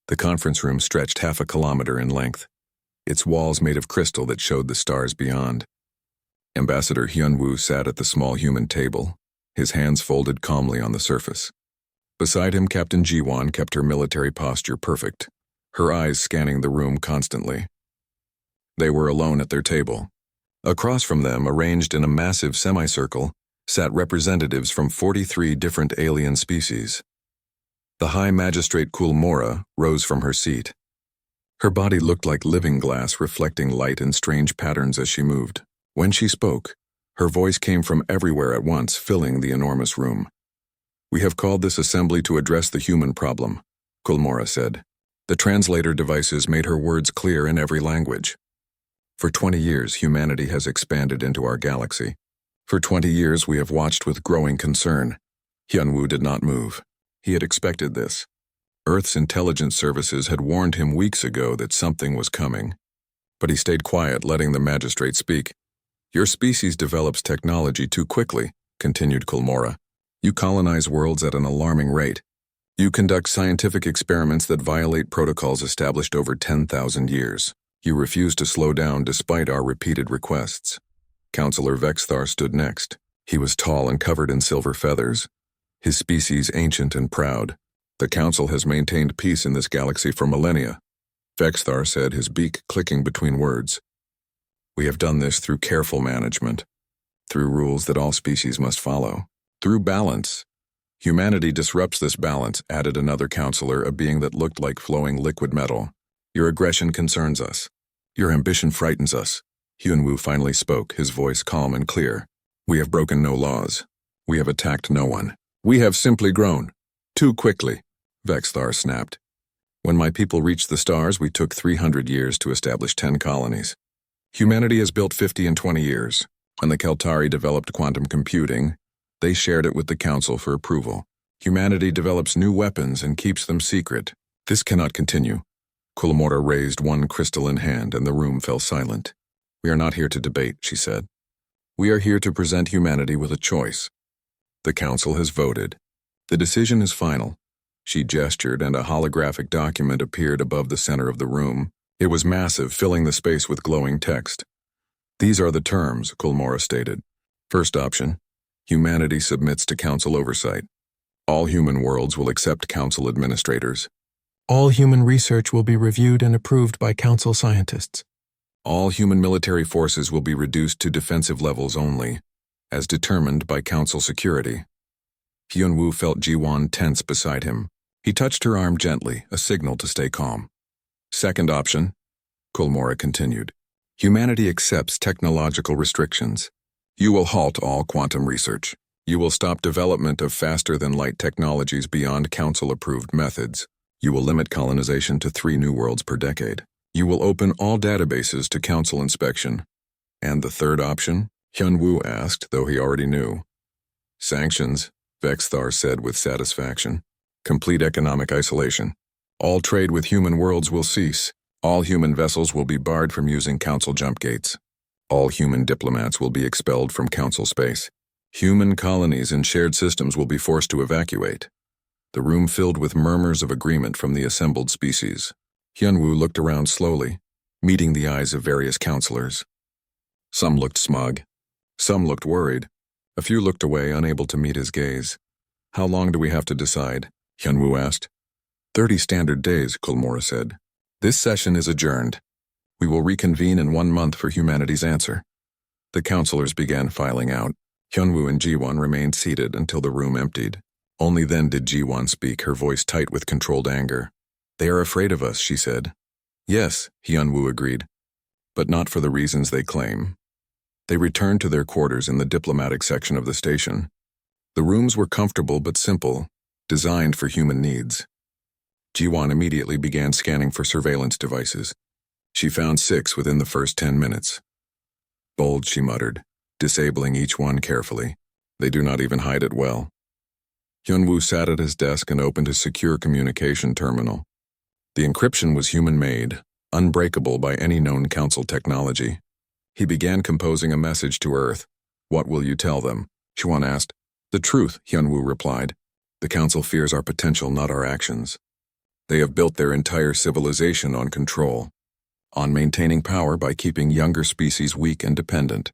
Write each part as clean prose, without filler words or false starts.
The conference room stretched half a kilometer in length, its walls made of crystal that showed the stars beyond. Ambassador Hyunwoo sat at the small human table, his hands folded calmly on the surface. Beside him, Captain Jiwon kept her military posture perfect, her eyes scanning the room constantly. They were alone at their table. Across from them, arranged in a massive semicircle, sat representatives from 43 different alien species. The High Magistrate Kulmora rose from her seat. Her body looked like living glass reflecting light in strange patterns as she moved. When she spoke, her voice came from everywhere at once, filling the enormous room. "We have called this assembly to address the human problem," Kulmora said. The translator devices made her words clear in every language. "For 20 years, humanity has expanded into our galaxy. For 20 years, we have watched with growing concern." Hyunwoo did not move. He had expected this. Earth's intelligence services had warned him weeks ago that something was coming. But he stayed quiet, letting the magistrate speak. "Your species develops technology too quickly," continued Kulmora. "You colonize worlds at an alarming rate. You conduct scientific experiments that violate protocols established over 10,000 years. You refuse to slow down despite our repeated requests." Counselor Vexthar stood next. He was tall and covered in silver feathers, his species ancient and proud. "The Council has maintained peace in this galaxy for millennia," Vexthar said, his beak clicking between words. "We have done this through careful management, through rules that all species must follow, through balance. Humanity disrupts this balance," added another counselor, a being that looked like flowing liquid metal. "Your aggression concerns us. Your ambition frightens us." Hyunwoo finally spoke, his voice calm and clear. "We have broken no laws. We have attacked no one. We have simply grown. Too quickly," Vexthar snapped. "When my people reached the stars, we took 300 years to establish 10 colonies. Humanity has built 50 in 20 years. When the Keltari developed quantum computing, they shared it with the Council for approval. Humanity develops new weapons and keeps them secret. This cannot continue." Kulmora raised one crystalline hand and the room fell silent. "We are not here to debate," she said. "We are here to present humanity with a choice. The Council has voted. The decision is final." She gestured and a holographic document appeared above the center of the room. It was massive, filling the space with glowing text. "These are the terms," Kulmora stated. "First option, humanity submits to Council oversight. All human worlds will accept Council administrators. All human research will be reviewed and approved by Council scientists. All human military forces will be reduced to defensive levels only, as determined by Council security." Hyunwoo felt Jiwon tense beside him. He touched her arm gently, a signal to stay calm. "Second option," Kulmora continued. "Humanity accepts technological restrictions. You will halt all quantum research. You will stop development of faster-than-light technologies beyond Council-approved methods. You will limit colonization to 3 new worlds per decade. You will open all databases to Council inspection." "And the third option?" Hyunwoo asked, though he already knew. "Sanctions," Vexthar said with satisfaction. "Complete economic isolation. All trade with human worlds will cease. All human vessels will be barred from using Council jump gates. All human diplomats will be expelled from Council space. Human colonies and shared systems will be forced to evacuate." The room filled with murmurs of agreement from the assembled species. Hyunwoo looked around slowly, meeting the eyes of various counselors. Some looked smug. Some looked worried. A few looked away, unable to meet his gaze. "How long do we have to decide?" Hyunwoo asked. 30 standard days, Kulmora said. "This session is adjourned. We will reconvene in 1 month for humanity's answer." The counselors began filing out. Hyunwoo and Jiwon remained seated until the room emptied. Only then did Jiwon speak, her voice tight with controlled anger. "They are afraid of us," she said. "Yes," Hyunwoo agreed, "but not for the reasons they claim." They returned to their quarters in the diplomatic section of the station. The rooms were comfortable but simple, designed for human needs. Jiwon immediately began scanning for surveillance devices. She found 6 within the first 10 minutes. "Bold," she muttered, disabling each one carefully. "They do not even hide it well." Hyunwoo sat at his desk and opened his secure communication terminal. The encryption was human-made, unbreakable by any known Council technology. He began composing a message to Earth. "What will you tell them?" Jiwon asked. "The truth," Hyunwoo replied. "The Council fears our potential, not our actions." They have built their entire civilization on control, on maintaining power by keeping younger species weak and dependent.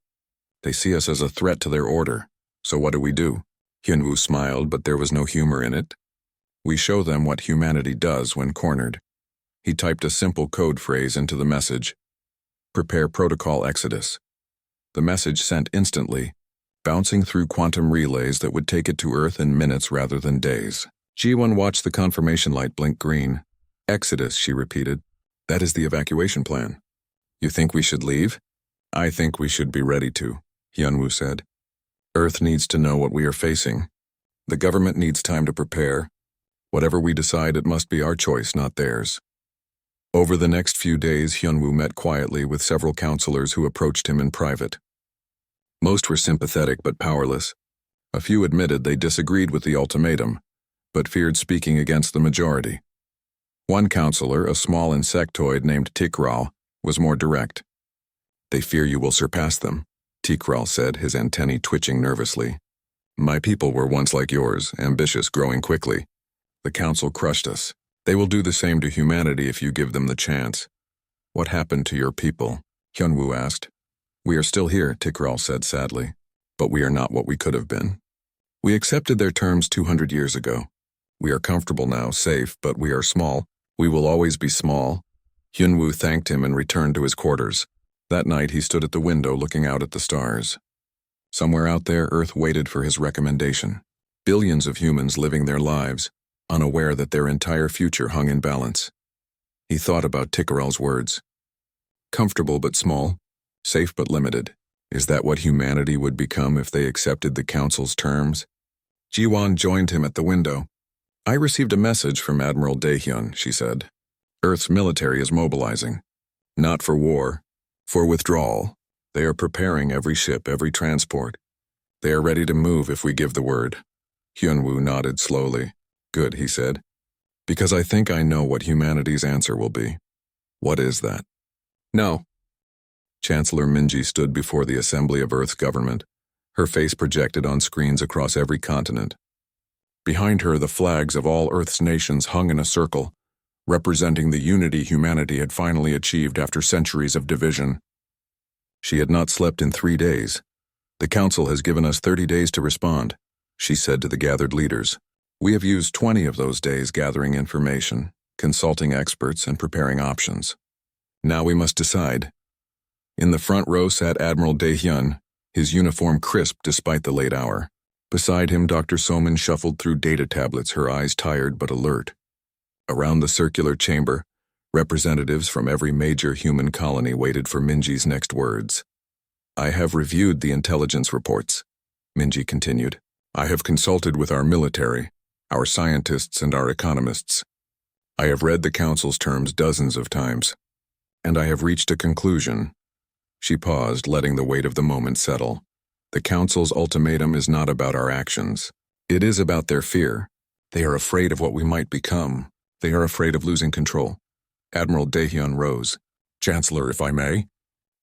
They see us as a threat to their order. So what do? Hyunwoo smiled, but there was no humor in it. We show them what humanity does when cornered. He typed a simple code phrase into the message. Prepare protocol exodus. The message sent instantly, bouncing through quantum relays that would take it to Earth in minutes rather than days. Ji-won watched the confirmation light blink green. Exodus, she repeated. That is the evacuation plan. You think we should leave? I think we should be ready to, Hyunwoo said. Earth needs to know what we are facing. The government needs time to prepare. Whatever we decide, it must be our choice, not theirs. Over the next few days, Hyunwoo met quietly with several counselors who approached him in private. Most were sympathetic but powerless. A few admitted they disagreed with the ultimatum, but feared speaking against the majority. One counselor, a small insectoid named Tikral, was more direct. They fear you will surpass them, Tikral said, his antennae twitching nervously. My people were once like yours, ambitious, growing quickly. The council crushed us. They will do the same to humanity if you give them the chance. What happened to your people? Hyunwoo asked. We are still here, Tikral said sadly, but we are not what we could have been. We accepted their terms 200 years ago. We are comfortable now, safe, but we are small. We will always be small. Hyunwoo thanked him and returned to his quarters. That night he stood at the window looking out at the stars. Somewhere out there, Earth waited for his recommendation. Billions of humans living their lives, unaware that their entire future hung in balance. He thought about Tikaral's words. Comfortable but small, safe but limited. Is that what humanity would become if they accepted the council's terms? Ji-won joined him at the window. I received a message from Admiral Daehyun, she said. Earth's military is mobilizing. Not for war, for withdrawal. They are preparing every ship, every transport. They are ready to move if we give the word. Hyunwoo nodded slowly. Good, he said. Because I think I know what humanity's answer will be. What is that? No. Chancellor Minji stood before the Assembly of Earth's government, her face projected on screens across every continent. Behind her, the flags of all Earth's nations hung in a circle, representing the unity humanity had finally achieved after centuries of division. She had not slept in 3 days. The Council has given us 30 days to respond, she said to the gathered leaders. We have used 20 of those days gathering information, consulting experts, and preparing options. Now we must decide. In the front row sat Admiral Daehyun, his uniform crisp despite the late hour. Beside him, Dr. Somin shuffled through data tablets, her eyes tired but alert. Around the circular chamber, representatives from every major human colony waited for Minji's next words. I have reviewed the intelligence reports, Minji continued. I have consulted with our military, our scientists, and our economists. I have read the Council's terms dozens of times, and I have reached a conclusion. She paused, letting the weight of the moment settle. The Council's ultimatum is not about our actions. It is about their fear. They are afraid of what we might become. They are afraid of losing control. Admiral Daehyun rose. Chancellor, if I may?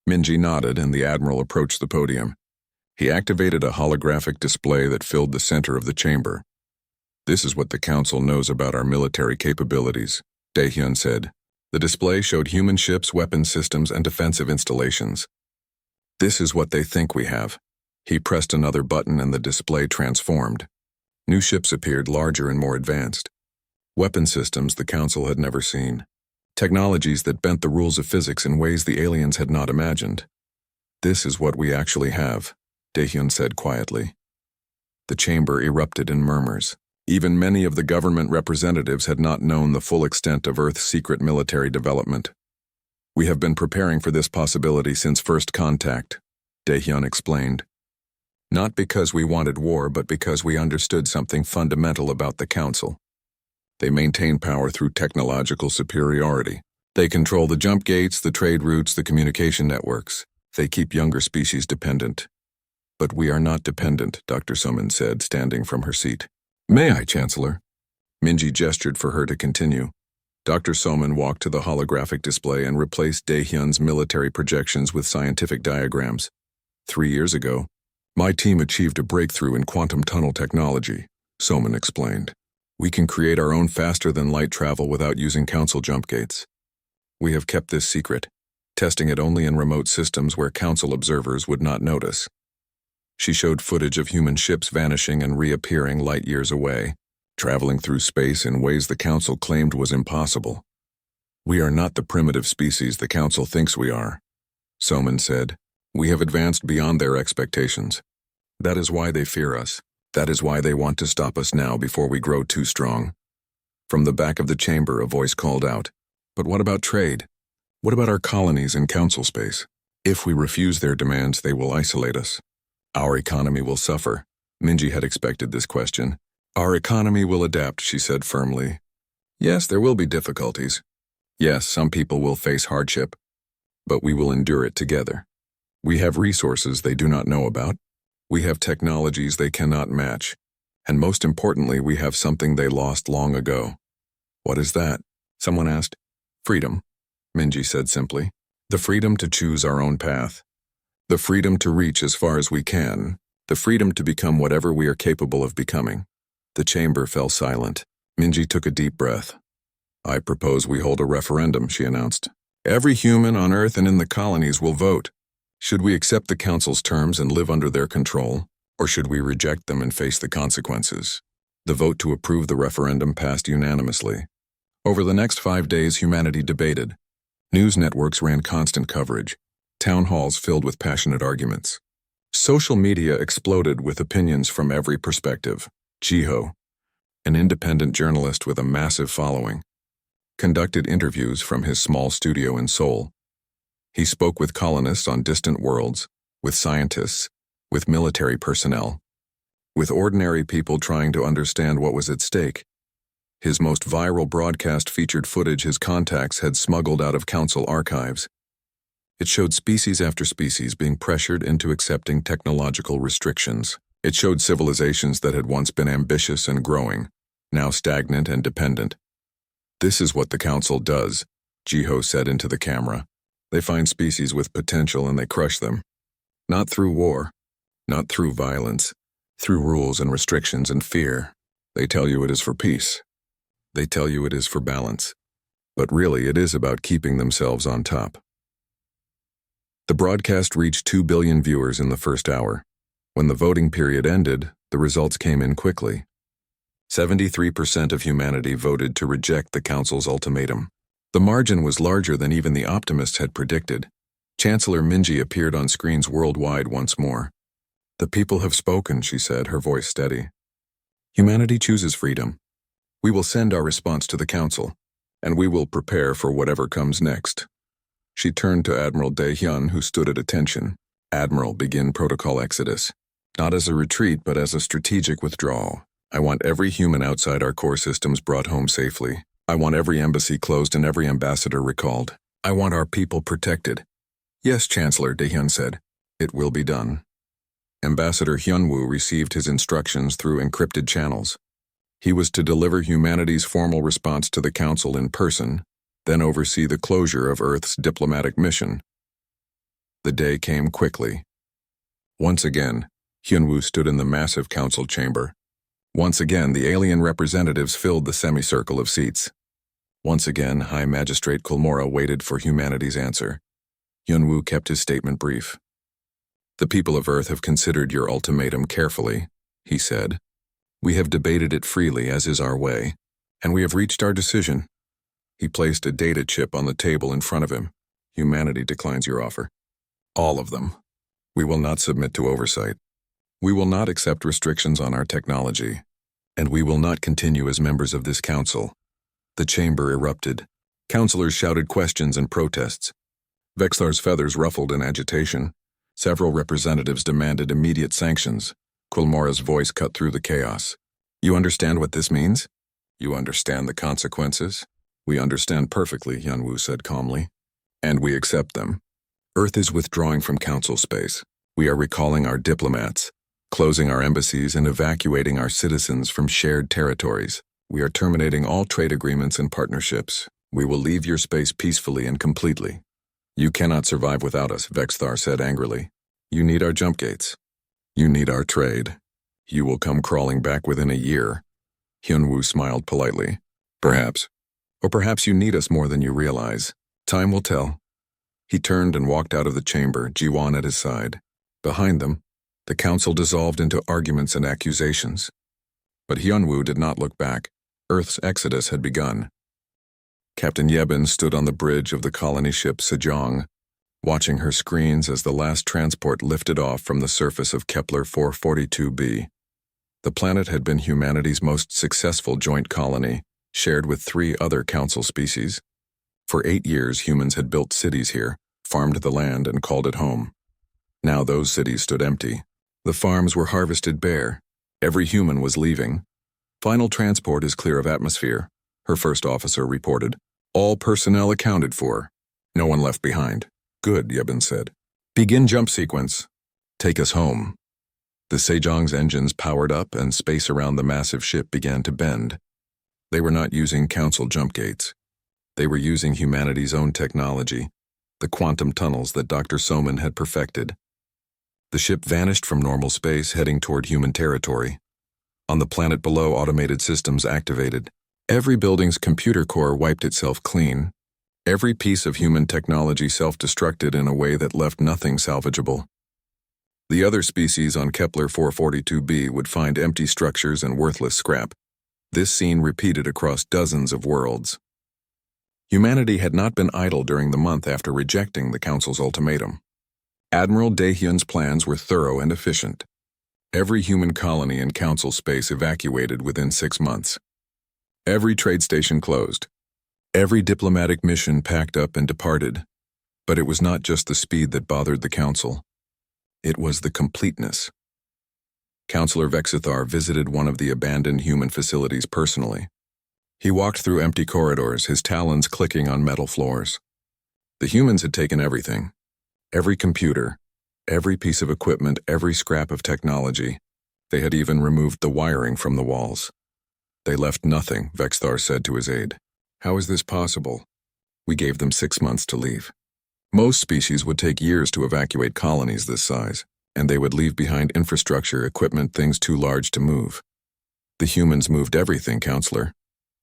Minji nodded, and the Admiral approached the podium. He activated a holographic display that filled the center of the chamber. This is what the Council knows about our military capabilities, Daehyun said. The display showed human ships, weapon systems, and defensive installations. This is what they think we have. He pressed another button and the display transformed. New ships appeared, larger and more advanced. Weapon systems the Council had never seen. Technologies that bent the rules of physics in ways the aliens had not imagined. This is what we actually have, Daehyun said quietly. The chamber erupted in murmurs. Even many of the government representatives had not known the full extent of Earth's secret military development. We have been preparing for this possibility since first contact, Daehyun explained. Not because we wanted war, but because we understood something fundamental about the Council. They maintain power through technological superiority. They control the jump gates, the trade routes, the communication networks. They keep younger species dependent. But we are not dependent, Dr. Somin said, standing from her seat. May I, Chancellor? Minji gestured for her to continue. Dr. Somin walked to the holographic display and replaced Daehyun's military projections with scientific diagrams. 3 years ago, my team achieved a breakthrough in quantum tunnel technology, Somin explained. We can create our own faster-than-light travel without using Council jump gates. We have kept this secret, testing it only in remote systems where Council observers would not notice. She showed footage of human ships vanishing and reappearing light years away, traveling through space in ways the Council claimed was impossible. We are not the primitive species the Council thinks we are, Soman said. We have advanced beyond their expectations. That is why they fear us. That is why they want to stop us now before we grow too strong. From the back of the chamber, a voice called out, "But what about trade? What about our colonies in Council space? If we refuse their demands, they will isolate us. Our economy will suffer." Minji had expected this question. "Our economy will adapt," she said firmly. "Yes, there will be difficulties. Yes, some people will face hardship. But we will endure it together. We have resources they do not know about. We have technologies they cannot match. And most importantly, we have something they lost long ago." "What is that?" someone asked. "Freedom," Minji said simply. "The freedom to choose our own path. The freedom to reach as far as we can. The freedom to become whatever we are capable of becoming." The chamber fell silent. Minji took a deep breath. "I propose we hold a referendum," she announced. "Every human on Earth and in the colonies will vote. Should we accept the Council's terms and live under their control, or should we reject them and face the consequences?" The vote to approve the referendum passed unanimously. Over the next 5 days, humanity debated. News networks ran constant coverage, town halls filled with passionate arguments. Social media exploded with opinions from every perspective. Jiho, an independent journalist with a massive following, conducted interviews from his small studio in Seoul. He spoke with colonists on distant worlds, with scientists, with military personnel, with ordinary people trying to understand what was at stake. His most viral broadcast featured footage his contacts had smuggled out of Council archives. It showed species after species being pressured into accepting technological restrictions. It showed civilizations that had once been ambitious and growing, now stagnant and dependent. "This is what the Council does," Jiho said into the camera. "They find species with potential and they crush them. Not through war, not through violence, through rules and restrictions and fear. They tell you it is for peace. They tell you it is for balance. But really it is about keeping themselves on top." The broadcast reached 2 billion viewers in the first hour. When the voting period ended, the results came in quickly. 73% of humanity voted to reject the Council's ultimatum. The margin was larger than even the optimists had predicted. Chancellor Minji appeared on screens worldwide once more. "The people have spoken," she said, her voice steady. "Humanity chooses freedom. We will send our response to the Council, and we will prepare for whatever comes next." She turned to Admiral Dae-hyun, who stood at attention. "Admiral, begin Protocol Exodus. Not as a retreat, but as a strategic withdrawal. I want every human outside our core systems brought home safely. I want every embassy closed and every ambassador recalled. I want our people protected." "Yes, Chancellor," Dae-hyun said. "It will be done." Ambassador Hyunwoo received his instructions through encrypted channels. He was to deliver humanity's formal response to the Council in person, then oversee the closure of Earth's diplomatic mission. The day came quickly. Once again, Hyunwoo stood in the massive Council chamber. Once again, the alien representatives filled the semicircle of seats. Once again, High Magistrate Kulmora waited for humanity's answer. Hyunwoo kept his statement brief. "The people of Earth have considered your ultimatum carefully," he said. "We have debated it freely, as is our way, and we have reached our decision." He placed a data chip on the table in front of him. "Humanity declines your offer. All of them. We will not submit to oversight. We will not accept restrictions on our technology, and we will not continue as members of this Council." The chamber erupted. Councillors shouted questions and protests. Vexlar's feathers ruffled in agitation. Several representatives demanded immediate sanctions. Kulmora's voice cut through the chaos. "You understand what this means? You understand the consequences?" "We understand perfectly," Hyunwoo said calmly. "And we accept them. Earth is withdrawing from Council space. We are recalling our diplomats, closing our embassies and evacuating our citizens from shared territories. We are terminating all trade agreements and partnerships. We will leave your space peacefully and completely." "You cannot survive without us," Vexthar said angrily. "You need our jump gates. You need our trade. You will come crawling back within a year." Hyunwoo smiled politely. Perhaps. Or perhaps you need us more than you realize. Time will tell. He turned and walked out of the chamber, Jiwon at his side. Behind them, the council dissolved into arguments and accusations. But Hyunwoo did not look back. Earth's exodus had begun. Captain Yebin stood on the bridge of the colony ship Sejong, watching her screens as the last transport lifted off from the surface of Kepler 442b. The planet had been humanity's most successful joint colony, shared with 3 other council species. For 8 years, humans had built cities here, farmed the land, and called it home. Now those cities stood empty. The farms were harvested bare. Every human was leaving. Final transport is clear of atmosphere, her first officer reported. All personnel accounted for. No one left behind. Good, Yebin said. Begin jump sequence. Take us home. The Sejong's engines powered up and space around the massive ship began to bend. They were not using council jump gates. They were using humanity's own technology, the quantum tunnels that Dr. Soman had perfected. The ship vanished from normal space, heading toward human territory. On the planet below, automated systems activated. Every building's computer core wiped itself clean. Every piece of human technology self-destructed in a way that left nothing salvageable. The other species on Kepler 442b would find empty structures and worthless scrap. This scene repeated across dozens of worlds. Humanity had not been idle during the month after rejecting the Council's ultimatum. Admiral Daehyun's plans were thorough and efficient. Every human colony in Council space evacuated within 6 months. Every trade station closed. Every diplomatic mission packed up and departed. But it was not just the speed that bothered the Council. It was the completeness. Councillor Vexithar visited one of the abandoned human facilities personally. He walked through empty corridors, his talons clicking on metal floors. The humans had taken everything. Every computer, every piece of equipment, every scrap of technology. They had even removed the wiring from the walls. They left nothing, Vexthar said to his aide. How is this possible? We gave them 6 months to leave. Most species would take years to evacuate colonies this size, and they would leave behind infrastructure, equipment, things too large to move. The humans moved everything, Counselor.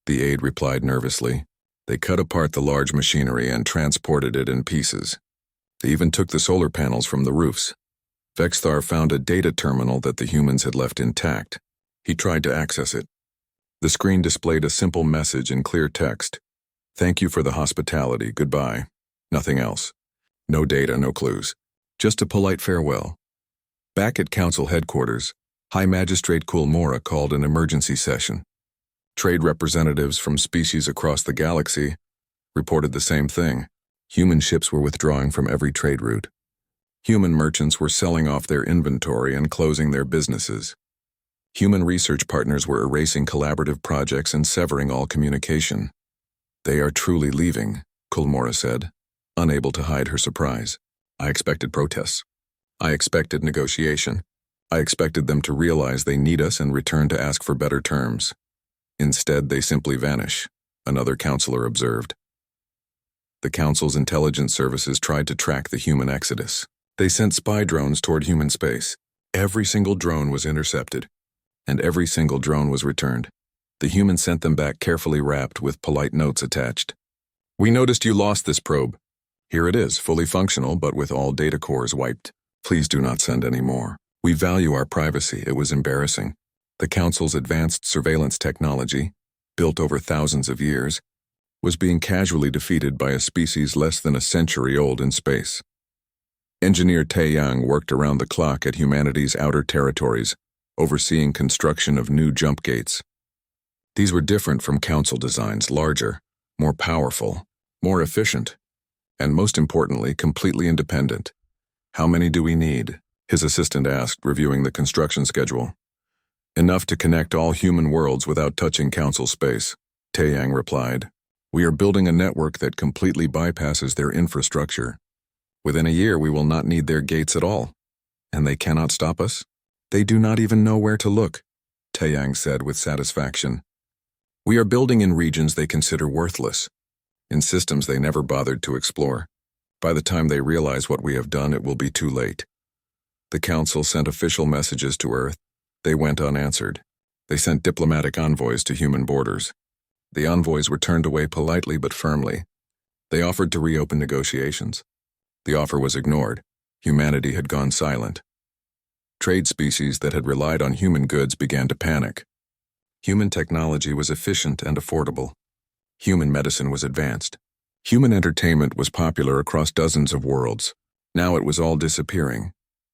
The aide replied nervously. They cut apart the large machinery and transported it in pieces. They even took the solar panels from the roofs. Vexthar found a data terminal that the humans had left intact. He tried to access it. The screen displayed a simple message in clear text. Thank you for the hospitality, goodbye. Nothing else. No data, no clues. Just a polite farewell. Back at Council headquarters, High Magistrate Kulmora called an emergency session. Trade representatives from species across the galaxy reported the same thing. Human ships were withdrawing from every trade route. Human merchants were selling off their inventory and closing their businesses. Human research partners were erasing collaborative projects and severing all communication. They are truly leaving, Kulmora said, unable to hide her surprise. I expected protests. I expected negotiation. I expected them to realize they need us and return to ask for better terms. Instead, they simply vanish, another counselor observed. The Council's intelligence services tried to track the human exodus. They sent spy drones toward human space. Every single drone was intercepted, and every single drone was returned. The humans sent them back carefully wrapped with polite notes attached. We noticed you lost this probe. Here it is, fully functional, but with all data cores wiped. Please do not send any more. We value our privacy. It was embarrassing. The Council's advanced surveillance technology, built over thousands of years, was being casually defeated by a species less than a century old in space. Engineer Taeyang worked around the clock at humanity's outer territories, overseeing construction of new jump gates. These were different from Council designs, larger, more powerful, more efficient, and most importantly, completely independent. How many do we need? His assistant asked, reviewing the construction schedule. Enough to connect all human worlds without touching Council space, Taeyang replied. We are building a network that completely bypasses their infrastructure. Within a year, we will not need their gates at all. And they cannot stop us? They do not even know where to look, Taeyang said with satisfaction. We are building in regions they consider worthless, in systems they never bothered to explore. By the time they realize what we have done, it will be too late. The Council sent official messages to Earth. They went unanswered. They sent diplomatic envoys to human borders. The envoys were turned away politely but firmly. They offered to reopen negotiations. The offer was ignored. Humanity had gone silent. Trade species that had relied on human goods began to panic. Human technology was efficient and affordable. Human medicine was advanced. Human entertainment was popular across dozens of worlds. Now it was all disappearing.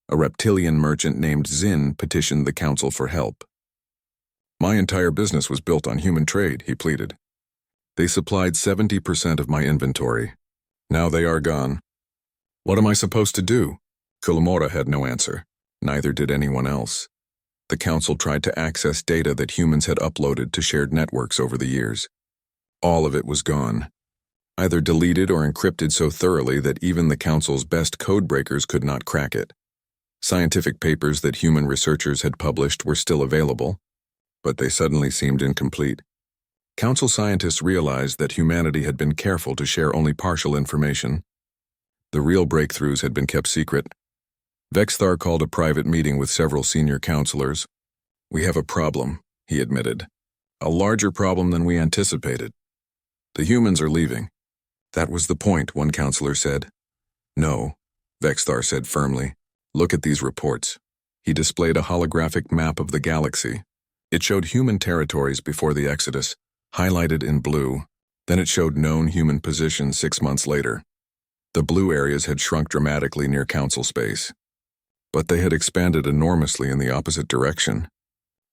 A reptilian merchant named Zin petitioned the council for help. "My entire business was built on human trade," he pleaded. "They supplied 70% of my inventory. Now they are gone. What am I supposed to do?" Kulmora had no answer. Neither did anyone else. The council tried to access data that humans had uploaded to shared networks over the years. All of it was gone, either deleted or encrypted so thoroughly that even the council's best codebreakers could not crack it. Scientific papers that human researchers had published were still available, but they suddenly seemed incomplete. Council scientists realized that humanity had been careful to share only partial information. The real breakthroughs had been kept secret. Vexthar called a private meeting with several senior counselors. "We have a problem," he admitted. "A larger problem than we anticipated. The humans are leaving." "That was the point," one counselor said. "No," Vexthar said firmly. "Look at these reports." He displayed a holographic map of the galaxy. It showed human territories before the Exodus, highlighted in blue. Then it showed known human positions 6 months later. The blue areas had shrunk dramatically near council space, but they had expanded enormously in the opposite direction.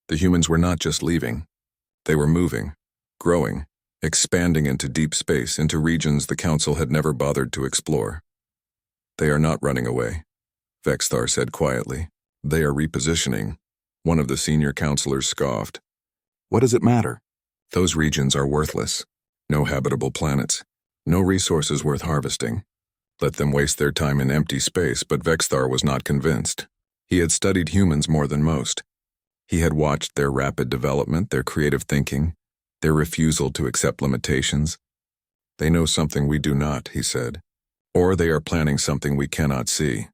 The humans were not just leaving. They were moving, growing, expanding into deep space, into regions the council had never bothered to explore. "They are not running away," Vexthar said quietly. "They are repositioning." One of the senior counselors scoffed. "What does it matter? Those regions are worthless. No habitable planets. No resources worth harvesting. Let them waste their time in empty space," but Vexthar was not convinced. He had studied humans more than most. He had watched their rapid development, their creative thinking, their refusal to accept limitations. "They know something we do not," he said. "Or they are planning something we cannot see."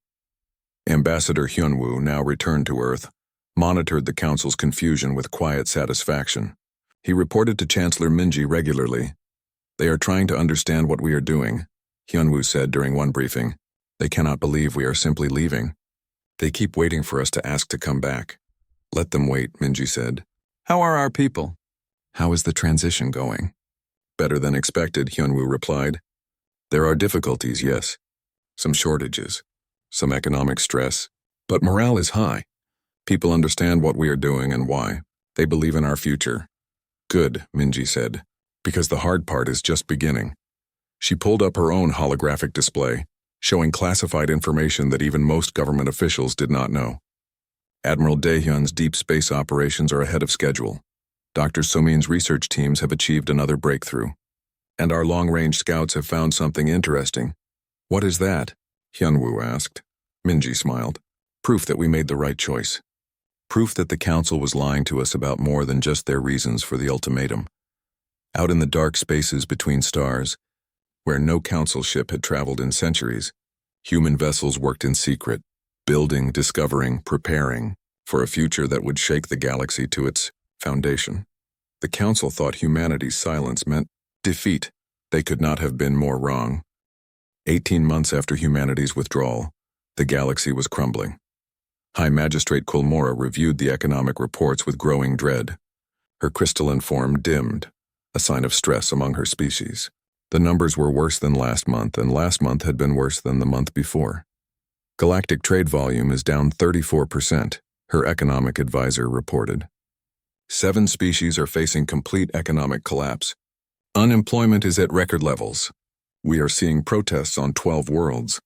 Ambassador Hyunwoo, now returned to Earth, monitored the council's confusion with quiet satisfaction. He reported to Chancellor Minji regularly. "They are trying to understand what we are doing," Hyunwoo said during one briefing. "They cannot believe we are simply leaving. They keep waiting for us to ask to come back." "Let them wait," Minji said. "How are our people?" "How is the transition going?" "Better than expected," Hyunwoo replied. "There are difficulties, yes. Some shortages, some economic stress, but morale is high. People understand what we are doing and why. They believe in our future." "Good," Minji said, "because the hard part is just beginning." She pulled up her own holographic display, showing classified information that even most government officials did not know. Admiral Daehyun's deep space operations are ahead of schedule. Dr. Somin's research teams have achieved another breakthrough. And our long-range scouts have found something interesting. "What is that?" Hyunwoo asked. Minji smiled. "Proof that we made the right choice. Proof that the council was lying to us about more than just their reasons for the ultimatum. Out in the dark spaces between stars, where no council ship had traveled in centuries, human vessels worked in secret, building, discovering, preparing for a future that would shake the galaxy to its foundation. The council thought humanity's silence meant defeat. They could not have been more wrong. 18 months after humanity's withdrawal, the galaxy was crumbling. High Magistrate Kulmora reviewed the economic reports with growing dread. Her crystalline form dimmed, a sign of stress among her species. The numbers were worse than last month, and last month had been worse than the month before. "Galactic trade volume is down 34%, her economic advisor reported. 7 species are facing complete economic collapse. Unemployment is at record levels. We are seeing protests on 12 worlds."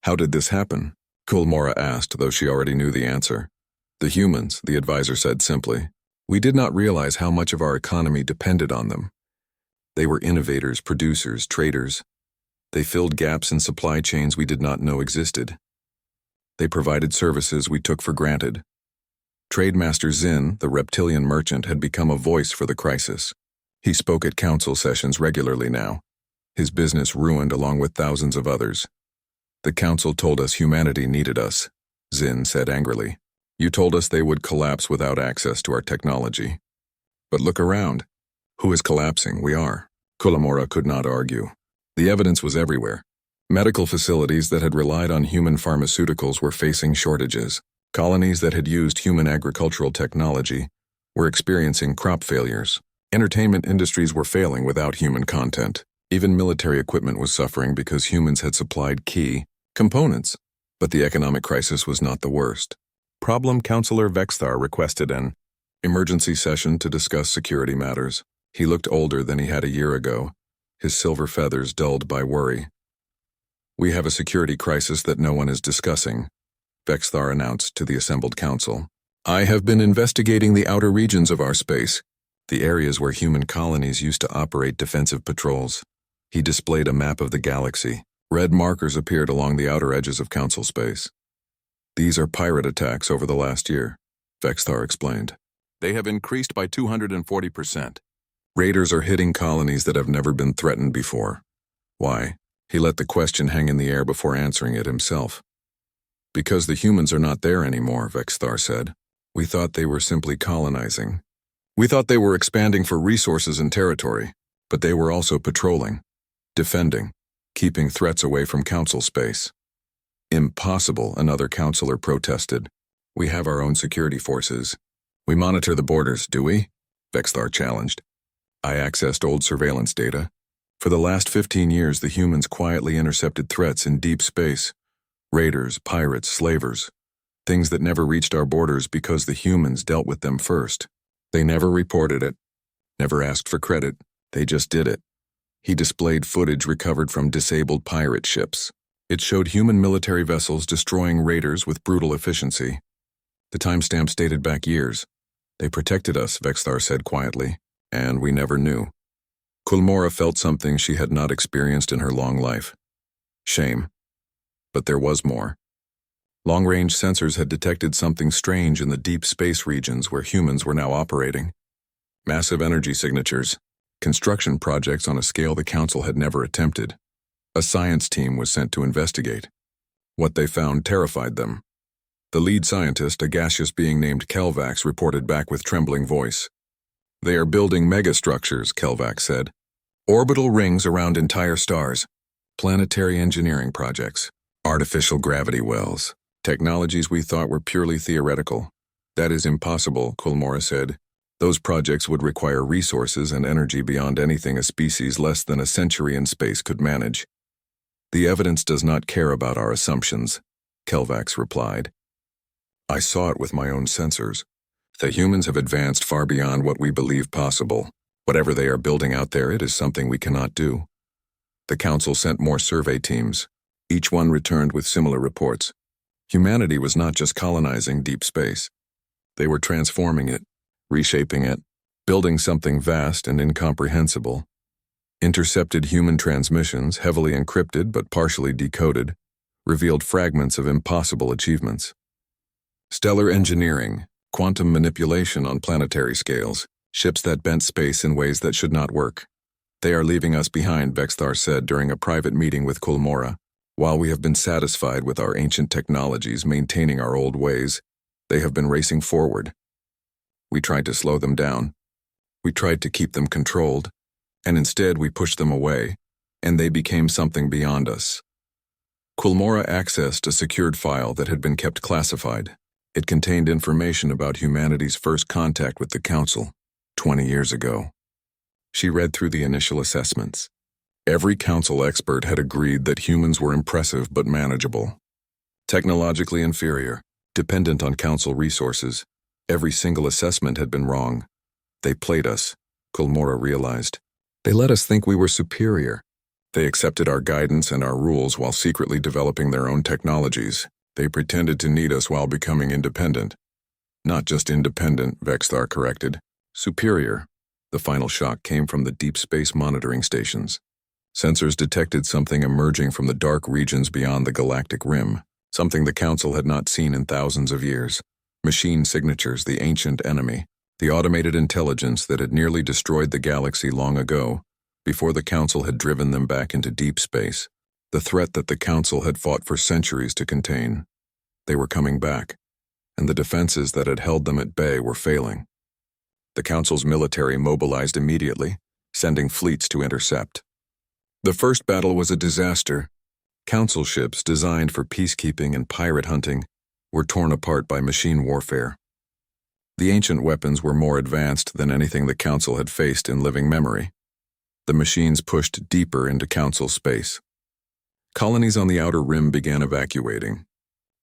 "How did this happen?" Kulmora asked, though she already knew the answer. "The humans," the advisor said simply. "We did not realize how much of our economy depended on them. They were innovators, producers, traders. They filled gaps in supply chains we did not know existed. They provided services we took for granted. Trademaster Zin, the reptilian merchant, had become a voice for the crisis. He spoke at council sessions regularly now, his business ruined along with thousands of others. "The council told us humanity needed us," Zin said angrily. "You told us they would collapse without access to our technology. But look around. Who is collapsing? We are. Kulamora could not argue. The evidence was everywhere. Medical facilities that had relied on human pharmaceuticals were facing shortages. Colonies that had used human agricultural technology were experiencing crop failures. Entertainment industries were failing without human content. Even military equipment was suffering because humans had supplied key components. But the economic crisis was not the worst. Problem Counselor Vexthar requested an emergency session to discuss security matters. He looked older than he had a year ago, his silver feathers dulled by worry. "We have a security crisis that no one is discussing," Vexthar announced to the assembled council. "I have been investigating the outer regions of our space, the areas where human colonies used to operate defensive patrols." He displayed a map of the galaxy. Red markers appeared along the outer edges of council space. "These are pirate attacks over the last year," Vexthar explained. "They have increased by 240%. Raiders are hitting colonies that have never been threatened before." Why? He let the question hang in the air before answering it himself. "Because the humans are not there anymore," Vexthar said. "We thought they were simply colonizing. We thought they were expanding for resources and territory, but they were also patrolling, defending, keeping threats away from council space." "Impossible," another councilor protested. "We have our own security forces. We monitor the borders, do we?" Vexthar challenged. "I accessed old surveillance data. For the last 15 years, the humans quietly intercepted threats in deep space. Raiders, pirates, slavers. Things that never reached our borders because the humans dealt with them first. They never reported it, never asked for credit. They just did it." He displayed footage recovered from disabled pirate ships. It showed human military vessels destroying raiders with brutal efficiency. The timestamps dated back years. "They protected us," Vexthar said quietly, "and we never knew." Kulmora felt something she had not experienced in her long life. Shame. But there was more. Long-range sensors had detected something strange in the deep space regions where humans were now operating. Massive energy signatures, construction projects on a scale the Council had never attempted. A science team was sent to investigate. What they found terrified them. The lead scientist, a gaseous being named Kelvax, reported back with trembling voice. "They are building megastructures," Kelvax said. "Orbital rings around entire stars. Planetary engineering projects. Artificial gravity wells. Technologies we thought were purely theoretical." "That is impossible," Kulmora said. "Those projects would require resources and energy beyond anything a species less than a century in space could manage." "The evidence does not care about our assumptions," Kelvax replied. "I saw it with my own sensors. The humans have advanced far beyond what we believe possible. Whatever they are building out there, it is something we cannot do." The Council sent more survey teams. Each one returned with similar reports. Humanity was not just colonizing deep space. They were transforming it, reshaping it, building something vast and incomprehensible. Intercepted human transmissions, heavily encrypted but partially decoded, revealed fragments of impossible achievements. Stellar engineering, quantum manipulation on planetary scales, ships that bent space in ways that should not work. "They are leaving us behind," Vexthar said during a private meeting with Kulmora. "While we have been satisfied with our ancient technologies maintaining our old ways, they have been racing forward. We tried to slow them down. We tried to keep them controlled, and instead we pushed them away, and they became something beyond us." Kulmora accessed a secured file that had been kept classified. It contained information about humanity's first contact with the Council, 20 years ago. She read through the initial assessments. Every Council expert had agreed that humans were impressive but manageable. Technologically inferior, dependent on Council resources. Every single assessment had been wrong. They played us, Kulmora realized. They let us think we were superior. They accepted our guidance and our rules while secretly developing their own technologies. They pretended to need us while becoming independent. Not just independent, Vexthar corrected. Superior. The final shock came from the deep space monitoring stations. Sensors detected something emerging from the dark regions beyond the galactic rim, something the Council had not seen in thousands of years. Machine signatures, the ancient enemy, the automated intelligence that had nearly destroyed the galaxy long ago, before the Council had driven them back into deep space. The threat that the Council had fought for centuries to contain. They were coming back, and the defenses that had held them at bay were failing. The Council's military mobilized immediately, sending fleets to intercept. The first battle was a disaster. Council ships designed for peacekeeping and pirate hunting were torn apart by machine warfare. The ancient weapons were more advanced than anything the Council had faced in living memory. The machines pushed deeper into Council space. Colonies on the outer rim began evacuating.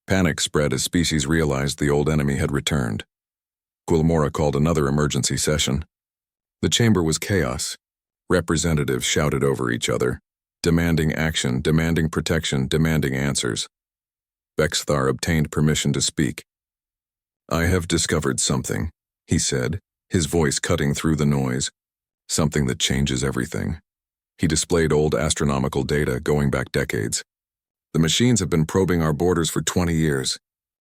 Panic spread as species realized the old enemy had returned. Quilmora called another emergency session. The chamber was chaos. Representatives shouted over each other, demanding action, demanding protection, demanding answers. Vexthar obtained permission to speak. "I have discovered something," he said, his voice cutting through the noise. "Something that changes everything." He displayed old astronomical data going back decades. "The machines have been probing our borders for 20 years.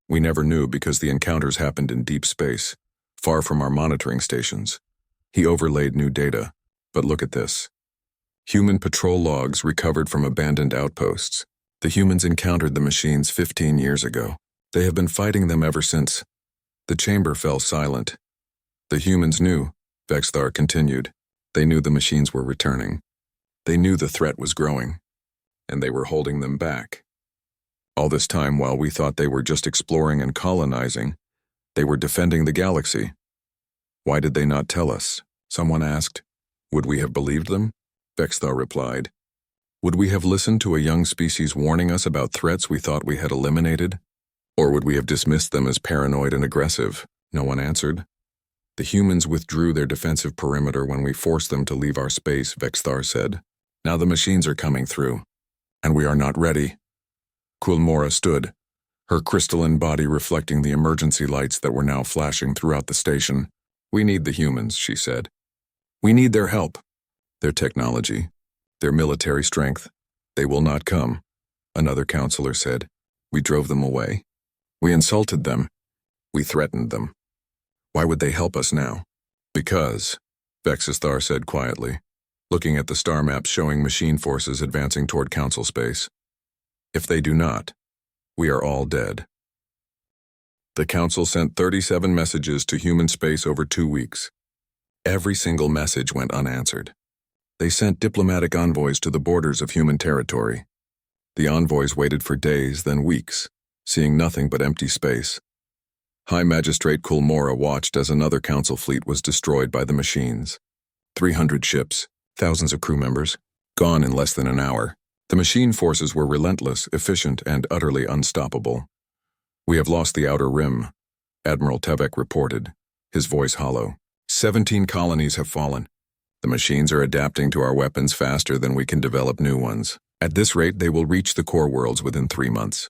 We never knew because the encounters happened in deep space, far from our monitoring stations." He overlaid new data. "But look at this. Human patrol logs recovered from abandoned outposts. The humans encountered the machines 15 years ago. They have been fighting them ever since." The chamber fell silent. "The humans knew," Vexthar continued. "They knew the machines were returning. They knew the threat was growing, and they were holding them back. All this time, while we thought they were just exploring and colonizing, they were defending the galaxy." "Why did they not tell us?" someone asked. "Would we have believed them?" Vexthar replied. "Would we have listened to a young species warning us about threats we thought we had eliminated? Or would we have dismissed them as paranoid and aggressive?" No one answered. "The humans withdrew their defensive perimeter when we forced them to leave our space," Vexthar said. "Now the machines are coming through, and we are not ready." Quilmora stood, her crystalline body reflecting the emergency lights that were now flashing throughout the station. "We need the humans," she said. "We need their help, their technology, their military strength. They will not come," another counselor said. "We drove them away. We insulted them. We threatened them. Why would they help us now?" "Because," Vexthar said quietly, looking at the star maps showing machine forces advancing toward Council space. "If they do not, we are all dead." The Council sent 37 messages to human space over 2 weeks. Every single message went unanswered. They sent diplomatic envoys to the borders of human territory. The envoys waited for days, then weeks, seeing nothing but empty space. High Magistrate Quilmora watched as another Council fleet was destroyed by the machines. 300 ships, thousands of crew members, gone in less than an hour. The machine forces were relentless, efficient, and utterly unstoppable. "We have lost the outer rim," Admiral Tevek reported, his voice hollow. 17 colonies have fallen. The machines are adapting to our weapons faster than we can develop new ones. At this rate, they will reach the core worlds within 3 months.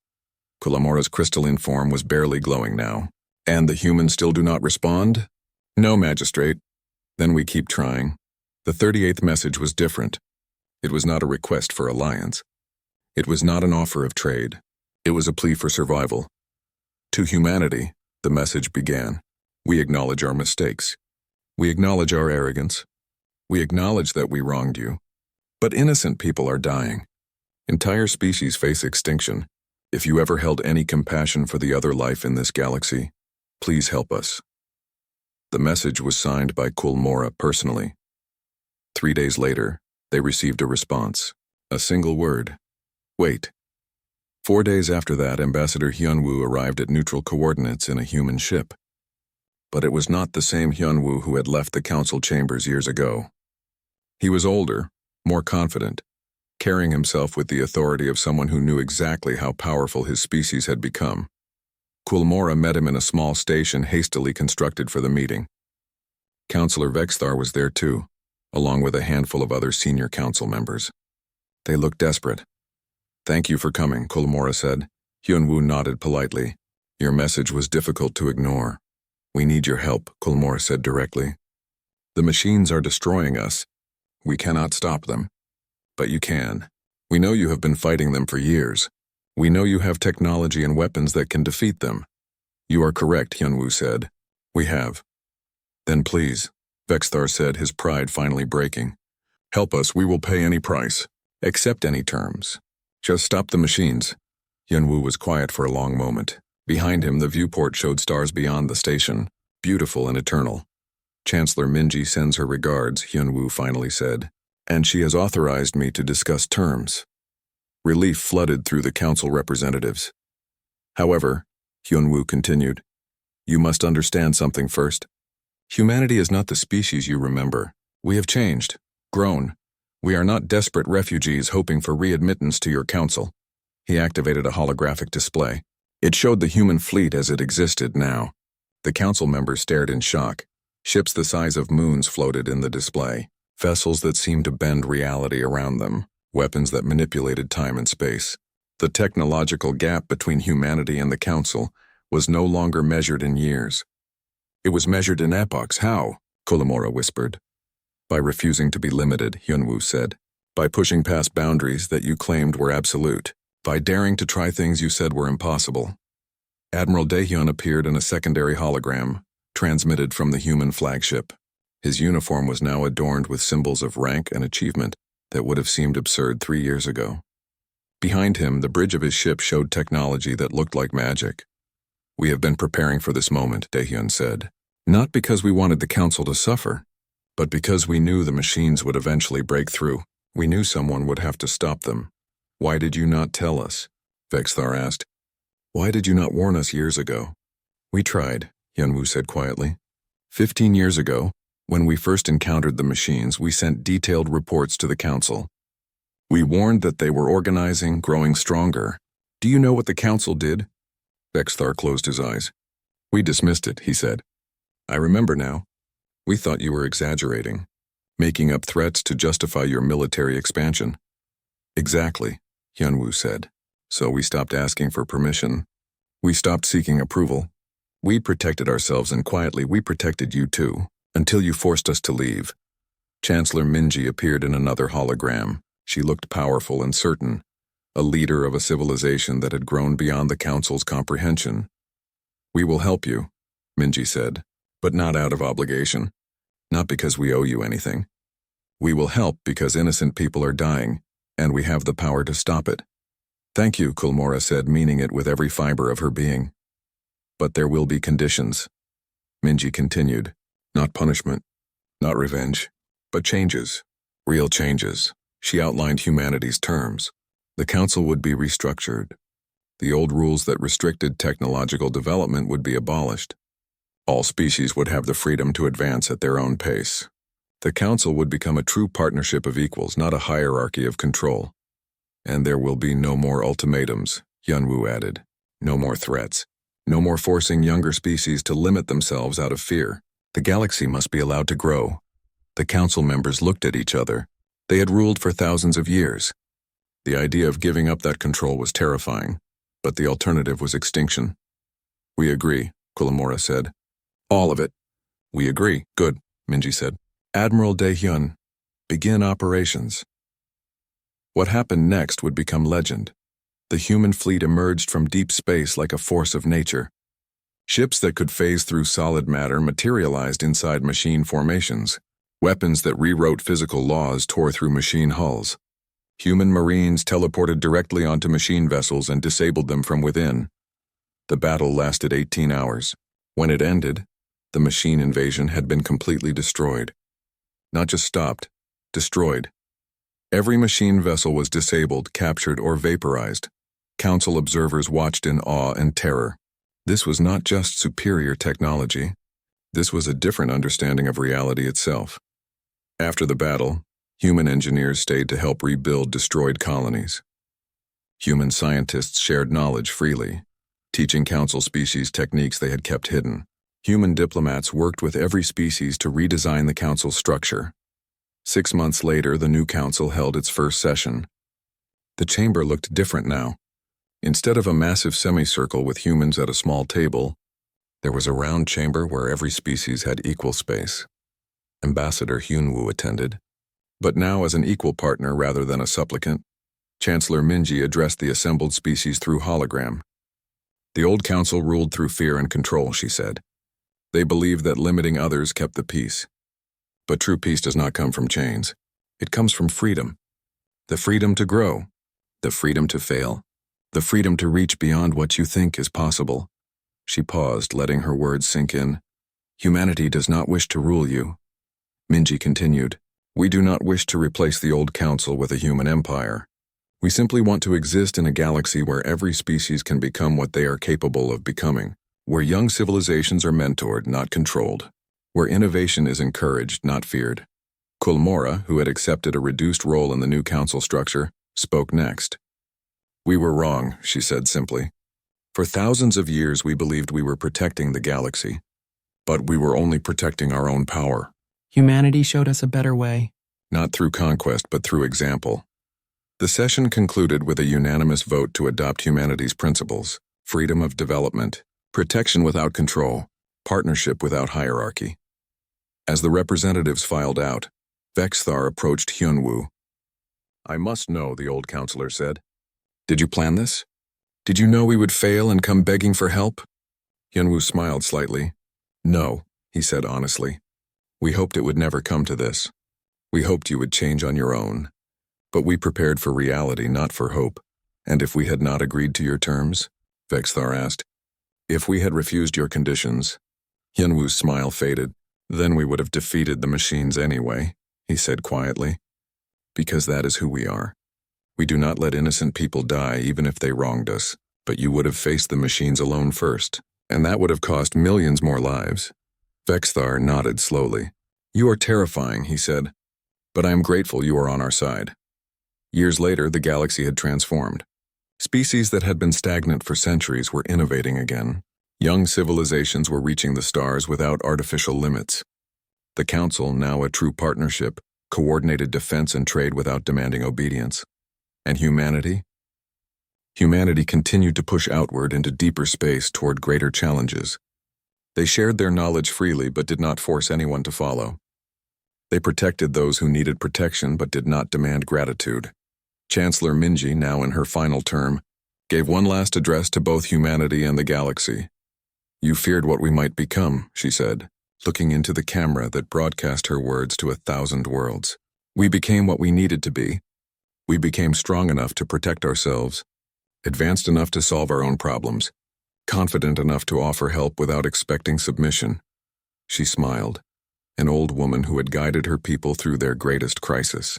Quilmora's crystalline form was barely glowing now. "And the humans still do not respond?" "No, Magistrate." "Then we keep trying." The 38th message was different. It was not a request for alliance. It was not an offer of trade. It was a plea for survival. "To humanity," the message began, "we acknowledge our mistakes. We acknowledge our arrogance. We acknowledge that we wronged you. But innocent people are dying. Entire species face extinction. If you ever held any compassion for the other life in this galaxy, please help us." The message was signed by Quilmora personally. 3 days later, they received a response. A single word: "Wait." 4 days after that, Ambassador Hyunwoo arrived at neutral coordinates in a human ship. But it was not the same Hyunwoo who had left the council chambers years ago. He was older, more confident, carrying himself with the authority of someone who knew exactly how powerful his species had become. Quilmora met him in a small station hastily constructed for the meeting. Councillor Vexthar was there too, along with a handful of other senior council members. They looked desperate. "Thank you for coming," Quilmora said. Hyunwoo nodded politely. "Your message was difficult to ignore." "We need your help," Quilmora said directly. "The machines are destroying us. We cannot stop them. But you can. We know you have been fighting them for years. We know you have technology and weapons that can defeat them." "You are correct," Hyunwoo said. "We have." "Then please," Vexthar said, his pride finally breaking. "Help us, we will pay any price. Accept any terms. Just stop the machines." Hyunwoo was quiet for a long moment. Behind him, the viewport showed stars beyond the station, beautiful and eternal. Chancellor Minji sends her regards, Hyunwoo finally said, and she has authorized me to discuss terms. Relief flooded through the council representatives. However, Hyunwoo continued, you must understand something first. Humanity is not the species you remember. We have changed, grown. We are not desperate refugees hoping for readmittance to your council. He activated a holographic display. It showed the human fleet as it existed now. The council members stared in shock. Ships the size of moons floated in the display, vessels that seemed to bend reality around them, weapons that manipulated time and space. The technological gap between humanity and the council was no longer measured in years. It was measured in epochs. How? Kolamora whispered. By refusing to be limited, Hyunwoo said. By pushing past boundaries that you claimed were absolute. By daring to try things you said were impossible. Admiral Daehyun appeared in a secondary hologram, transmitted from the human flagship. His uniform was now adorned with symbols of rank and achievement that would have seemed absurd 3 years ago. Behind him, the bridge of his ship showed technology that looked like magic. We have been preparing for this moment, Daehyun said. Not because we wanted the council to suffer, but because we knew the machines would eventually break through. We knew someone would have to stop them. Why did you not tell us? Vexthar asked. Why did you not warn us years ago? We tried, Hyunwoo said quietly. 15 years ago, when we first encountered the machines, we sent detailed reports to the council. We warned that they were organizing, growing stronger. Do you know what the council did? Vexthar closed his eyes. We dismissed it, he said. I remember now. We thought you were exaggerating, making up threats to justify your military expansion. Exactly, Hyunwoo said. So we stopped asking for permission. We stopped seeking approval. We protected ourselves, and quietly we protected you too, until you forced us to leave. Chancellor Minji appeared in another hologram. She looked powerful and certain, a leader of a civilization that had grown beyond the council's comprehension. We will help you, Minji said, but not out of obligation. Not because we owe you anything. We will help because innocent people are dying, and we have the power to stop it. Thank you, Kulmora said, meaning it with every fiber of her being. But there will be conditions. Minji continued. Not punishment, not revenge, but changes. Real changes. She outlined humanity's terms. The council would be restructured. The old rules that restricted technological development would be abolished. All species would have the freedom to advance at their own pace. The council would become a true partnership of equals, not a hierarchy of control. And there will be no more ultimatums, Hyunwoo added. No more threats. No more forcing younger species to limit themselves out of fear. The galaxy must be allowed to grow. The council members looked at each other. They had ruled for thousands of years. The idea of giving up that control was terrifying, but the alternative was extinction. We agree, Kulamora said. All of it. We agree. Good, Minji said. Admiral Daehyun, begin operations. What happened next would become legend. The human fleet emerged from deep space like a force of nature. Ships that could phase through solid matter materialized inside machine formations. Weapons that rewrote physical laws tore through machine hulls. Human marines teleported directly onto machine vessels and disabled them from within. The battle lasted 18 hours. When it ended, the machine invasion had been completely destroyed. Not just stopped, destroyed. Every machine vessel was disabled, captured, or vaporized. Council observers watched in awe and terror. This was not just superior technology. This was a different understanding of reality itself. After the battle, human engineers stayed to help rebuild destroyed colonies. Human scientists shared knowledge freely, teaching council species techniques they had kept hidden. Human diplomats worked with every species to redesign the council's structure. 6 months later, the new council held its first session. The chamber looked different now. Instead of a massive semicircle with humans at a small table, there was a round chamber where every species had equal space. Ambassador Hyunwoo attended, but now as an equal partner rather than a supplicant. Chancellor Minji addressed the assembled species through hologram. The old council ruled through fear and control, she said. They believed that limiting others kept the peace. But true peace does not come from chains. It comes from freedom. The freedom to grow. The freedom to fail. The freedom to reach beyond what you think is possible. She paused, letting her words sink in. Humanity does not wish to rule you. Minji continued. We do not wish to replace the old council with a human empire. We simply want to exist in a galaxy where every species can become what they are capable of becoming, where young civilizations are mentored, not controlled, where innovation is encouraged, not feared. Kulmora, who had accepted a reduced role in the new council structure, spoke next. We were wrong, she said simply. For thousands of years we believed we were protecting the galaxy, but we were only protecting our own power. Humanity showed us a better way. Not through conquest, but through example. The session concluded with a unanimous vote to adopt humanity's principles: freedom of development, protection without control, partnership without hierarchy. As the representatives filed out, Vexthar approached Hyunwoo. I must know, the old counselor said. Did you plan this? Did you know we would fail and come begging for help? Hyunwoo smiled slightly. No, he said honestly. We hoped it would never come to this. We hoped you would change on your own. But we prepared for reality, not for hope. And if we had not agreed to your terms? Vexthar asked. If we had refused your conditions? Hyunwoo's smile faded. Then we would have defeated the machines anyway, he said quietly. Because that is who we are. We do not let innocent people die even if they wronged us. But you would have faced the machines alone first, and that would have cost millions more lives. Vexthar nodded slowly. You are terrifying, he said. But I am grateful you are on our side. Years later, the galaxy had transformed. Species that had been stagnant for centuries were innovating again. Young civilizations were reaching the stars without artificial limits. The Council, now a true partnership, coordinated defense and trade without demanding obedience. And humanity? Humanity continued to push outward into deeper space toward greater challenges. They shared their knowledge freely but did not force anyone to follow. They protected those who needed protection but did not demand gratitude. Chancellor Minji, now in her final term, gave one last address to both humanity and the galaxy. You feared what we might become, she said, looking into the camera that broadcast her words to 1,000 worlds. We became what we needed to be. We became strong enough to protect ourselves, advanced enough to solve our own problems, confident enough to offer help without expecting submission. She smiled, an old woman who had guided her people through their greatest crisis.